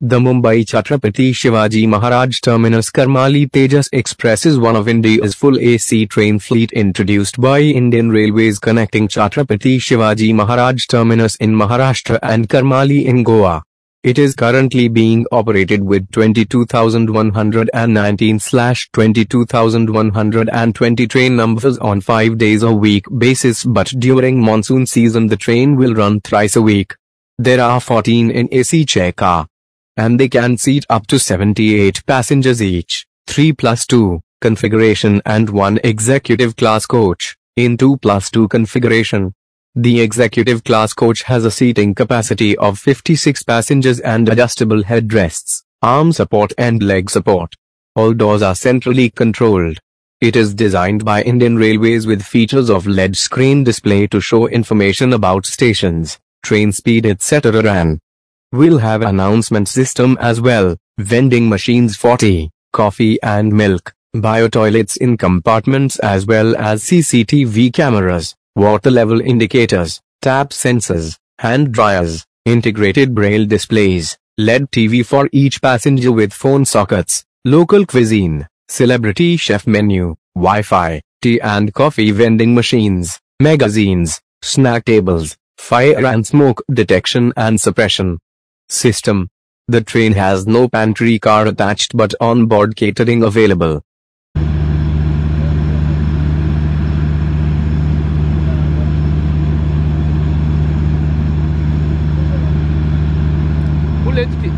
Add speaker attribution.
Speaker 1: The Mumbai Chhatrapati Shivaji Maharaj Terminus Karmali Tejas Express is one of India's full AC train fleet introduced by Indian Railways connecting Chhatrapati Shivaji Maharaj Terminus in Maharashtra and Karmali in Goa. It is currently being operated with 22,119/22,120 train numbers on 5 days a week basis, but during monsoon season the train will run thrice a week. There are 14 in AC chair car, and they can seat up to 78 passengers each, 3+2 configuration and one executive class coach, in 2+2 configuration. The executive class coach has a seating capacity of 56 passengers and adjustable headrests, arm support and leg support. All doors are centrally controlled. It is designed by Indian Railways with features of LED screen display to show information about stations, train speed etc. and will have announcement system as well, vending machines for tea, coffee and milk, bio-toilets in compartments as well as CCTV cameras, water level indicators, tap sensors, hand dryers, integrated braille displays, LED TV for each passenger with phone sockets, local cuisine, celebrity chef menu, Wi-Fi, tea and coffee vending machines, magazines, snack tables, fire and smoke detection and suppression system. The train has no pantry car attached but on-board catering available.
Speaker 2: Full HP.